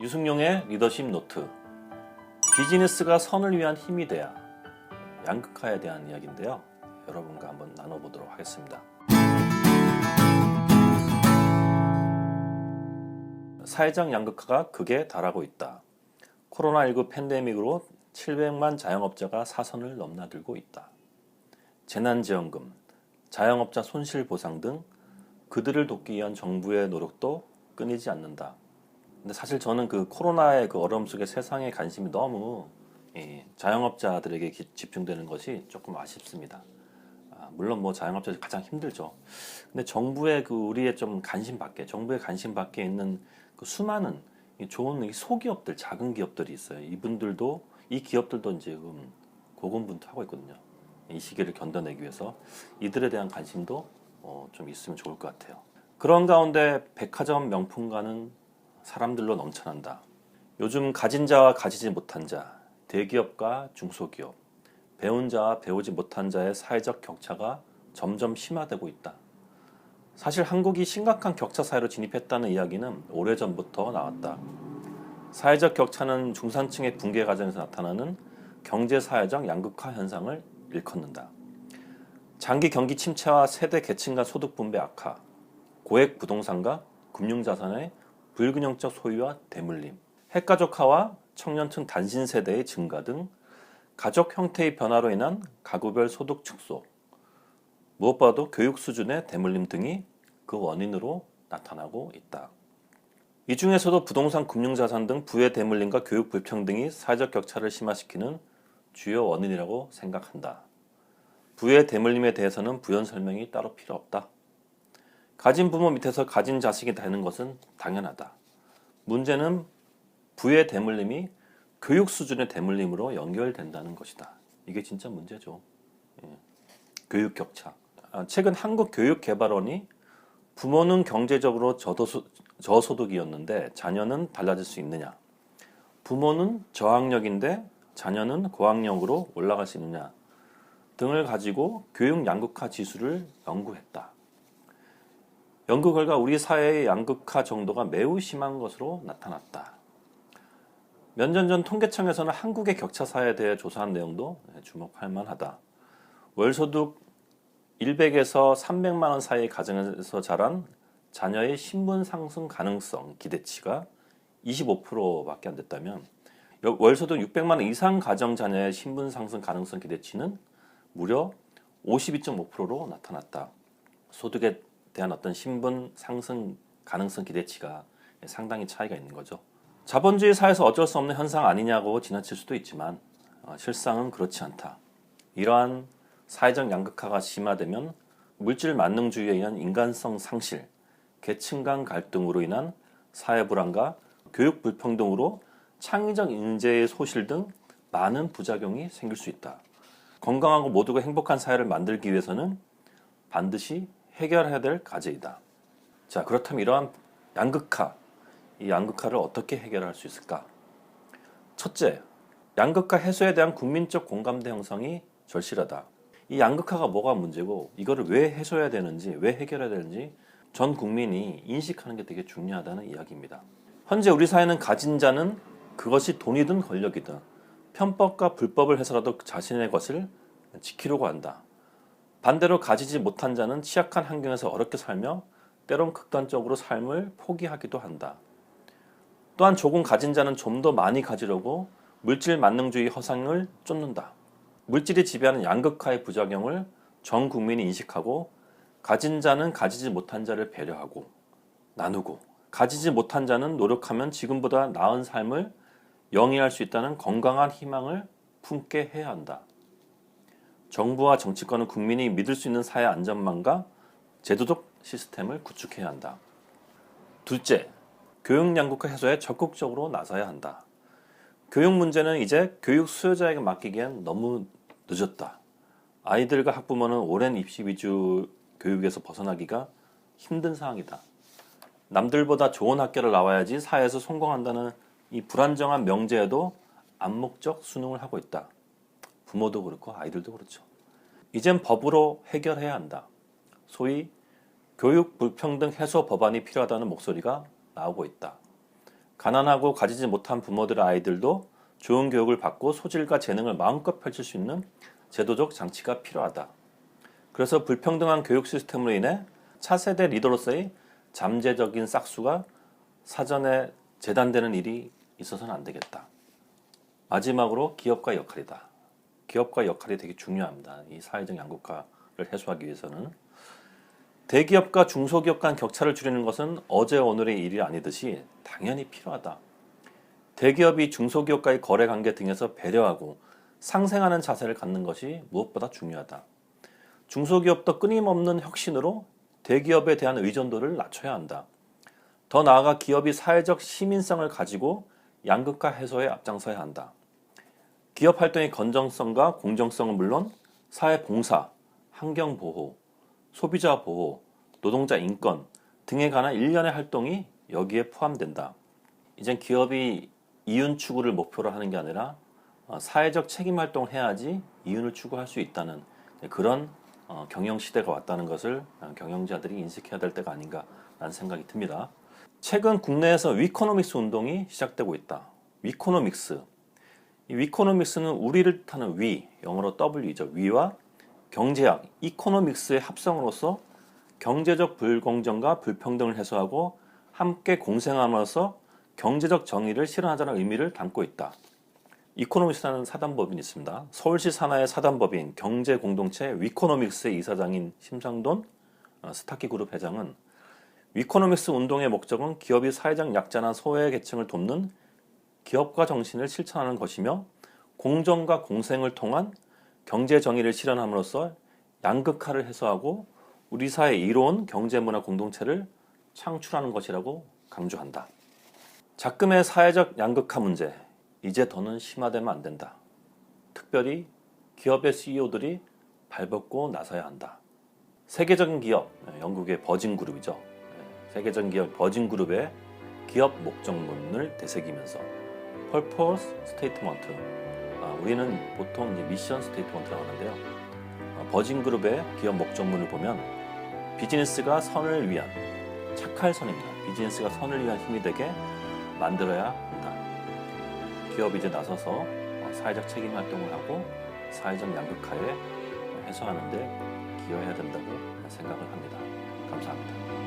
유승용의 리더십 노트. 비즈니스가 선을 위한 힘이 돼야. 양극화에 대한 이야기인데요. 여러분과 한번 나눠보도록 하겠습니다. 사회적 양극화가 극에 달하고 있다. 코로나19 팬데믹으로 700만 자영업자가 사선을 넘나들고 있다. 재난지원금, 자영업자 손실보상 등 그들을 돕기 위한 정부의 노력도 끊이지 않는다. 근데 사실 저는 그 코로나의 그 어려움 속에 세상의 관심이 너무 자영업자들에게 집중되는 것이 조금 아쉽습니다. 물론 뭐 자영업자들이 가장 힘들죠. 근데 정부의 그 우리의 좀 관심 밖에, 정부의 관심 밖에 있는 그 수많은 좋은 소기업들, 작은 기업들이 있어요. 이 기업들도 이제 고군분투하고 있거든요. 이 시기를 견뎌내기 위해서 이들에 대한 관심도 좀 있으면 좋을 것 같아요. 그런 가운데 백화점 명품가는 사람들로 넘쳐난다. 요즘 가진 자와 가지지 못한 자, 대기업과 중소기업, 배운 자와 배우지 못한 자의 사회적 격차가 점점 심화되고 있다. 사실 한국이 심각한 격차 사회로 진입했다는 이야기는 오래전부터 나왔다. 사회적 격차는 중산층의 붕괴 과정에서 나타나는 경제사회적 양극화 현상을 일컫는다. 장기 경기 침체와 세대 계층 간 소득 분배 악화, 고액 부동산과 금융자산의 불균형적 소유와 대물림, 핵가족화와 청년층 단신 세대의 증가 등 가족 형태의 변화로 인한 가구별 소득 축소, 무엇보다도 교육 수준의 대물림 등이 그 원인으로 나타나고 있다. 이 중에서도 부동산, 금융자산 등 부의 대물림과 교육 불평등이 사회적 격차를 심화시키는 주요 원인이라고 생각한다. 부의 대물림에 대해서는 부연 설명이 따로 필요 없다. 가진 부모 밑에서 가진 자식이 되는 것은 당연하다. 문제는 부의 대물림이 교육 수준의 대물림으로 연결된다는 것이다. 이게 진짜 문제죠. 교육 격차. 최근 한국교육개발원이 부모는 경제적으로 저소득이었는데 자녀는 달라질 수 있느냐, 부모는 저학력인데 자녀는 고학력으로 올라갈 수 있느냐 등을 가지고 교육 양극화 지수를 연구했다. 연구 결과 우리 사회의 양극화 정도가 매우 심한 것으로 나타났다. 몇 년 전 통계청에서는 한국의 격차 사회에 대해 조사한 내용도 주목할 만하다. 월소득 100에서 300만 원 사이의 가정에서 자란 자녀의 신분 상승 가능성 기대치가 25%밖에 안 됐다면 월소득 600만 원 이상 가정 자녀의 신분 상승 가능성 기대치는 무려 52.5%로 나타났다. 소득에 대한 어떤 신분 상승 가능성 기대치가 상당히 차이가 있는 거죠. 자본주의 사회에서 어쩔 수 없는 현상 아니냐고 지나칠 수도 있지만 실상은 그렇지 않다. 이러한 사회적 양극화가 심화되면 물질 만능주의에 의한 인간성 상실, 계층 간 갈등으로 인한 사회 불안과 교육 불평등으로 창의적 인재의 소실 등 많은 부작용이 생길 수 있다. 건강하고 모두가 행복한 사회를 만들기 위해서는 반드시 해결해야 될 과제이다. 자, 그렇다면 이러한 양극화, 이 양극화를 어떻게 해결할 수 있을까? 첫째, 양극화 해소에 대한 국민적 공감대 형성이 절실하다. 이 양극화가 뭐가 문제고 이거를 왜 해소해야 되는지, 왜 해결해야 되는지 전 국민이 인식하는 게 되게 중요하다는 이야기입니다. 현재 우리 사회는 가진 자는 그것이 돈이든 권력이든 편법과 불법을 해서라도 자신의 것을 지키려고 한다. 반대로 가지지 못한 자는 취약한 환경에서 어렵게 살며 때론 극단적으로 삶을 포기하기도 한다. 또한 조금 가진 자는 좀 더 많이 가지려고 물질 만능주의 허상을 쫓는다. 물질이 지배하는 양극화의 부작용을 전 국민이 인식하고 가진 자는 가지지 못한 자를 배려하고 나누고 가지지 못한 자는 노력하면 지금보다 나은 삶을 영위할 수 있다는 건강한 희망을 품게 해야 한다. 정부와 정치권은 국민이 믿을 수 있는 사회 안전망과 제도적 시스템을 구축해야 한다. 둘째, 교육 양극화 해소에 적극적으로 나서야 한다. 교육 문제는 이제 교육 수요자에게 맡기기엔 너무 늦었다. 아이들과 학부모는 오랜 입시 위주 교육에서 벗어나기가 힘든 상황이다. 남들보다 좋은 학교를 나와야지 사회에서 성공한다는 이 불안정한 명제에도 암묵적 순응을 하고 있다. 부모도 그렇고 아이들도 그렇죠. 이젠 법으로 해결해야 한다. 소위 교육 불평등 해소 법안이 필요하다는 목소리가 나오고 있다. 가난하고 가지지 못한 부모들의 아이들도 좋은 교육을 받고 소질과 재능을 마음껏 펼칠 수 있는 제도적 장치가 필요하다. 그래서 불평등한 교육 시스템으로 인해 차세대 리더로서의 잠재적인 싹수가 사전에 재단되는 일이 있어서는 안 되겠다. 마지막으로 기업가의 역할이다. 기업가의 역할이 되게 중요합니다. 이 사회적 양극화를 해소하기 위해서는. 대기업과 중소기업 간 격차를 줄이는 것은 어제 오늘의 일이 아니듯이 당연히 필요하다. 대기업이 중소기업과의 거래관계 등에서 배려하고 상생하는 자세를 갖는 것이 무엇보다 중요하다. 중소기업도 끊임없는 혁신으로 대기업에 대한 의존도를 낮춰야 한다. 더 나아가 기업이 사회적 시민성을 가지고 양극화 해소에 앞장서야 한다. 기업 활동의 건전성과 공정성은 물론 사회 봉사, 환경 보호, 소비자 보호, 노동자 인권 등에 관한 일련의 활동이 여기에 포함된다. 이젠 기업이 이윤 추구를 목표로 하는 게 아니라 사회적 책임 활동을 해야지 이윤을 추구할 수 있다는 그런 경영 시대가 왔다는 것을 경영자들이 인식해야 될 때가 아닌가라는 생각이 듭니다. 최근 국내에서 위코노믹스 운동이 시작되고 있다. 위코노믹스. 이 위코노믹스는 우리를 뜻하는 위, 영어로 W죠. 위와 경제학, 이코노믹스의 합성으로서 경제적 불공정과 불평등을 해소하고 함께 공생함으로써 경제적 정의를 실현하자는 의미를 담고 있다. 이코노믹스라는 사단법인이 있습니다. 서울시 산하의 사단법인 경제공동체 위코노믹스의 이사장인 심상돈 스타키그룹 회장은 위코노믹스 운동의 목적은 기업이 사회적 약자나 소외계층을 돕는 기업가 정신을 실천하는 것이며 공정과 공생을 통한 경제 정의를 실현함으로써 양극화를 해소하고 우리 사회의 이로운 경제문화 공동체를 창출하는 것이라고 강조한다. 작금의 사회적 양극화 문제, 이제 더는 심화되면 안 된다. 특별히 기업의 CEO들이 발벗고 나서야 한다. 세계적인 기업, 영국의 버진그룹이죠. 세계적인 기업 버진그룹의 기업 목적문을 되새기면서 Purpose Statement, 우리는 보통 이제 미션 스테이트먼트라고 하는데요. 버진그룹의 기업 목적문을 보면 비즈니스가 선을 위한 착할 선입니다. 비즈니스가 선을 위한 힘이 되게 만들어야 한다. 기업이 이제 나서서 사회적 책임 활동을 하고 사회적 양극화에 해소하는 데 기여해야 된다고 생각을 합니다. 감사합니다.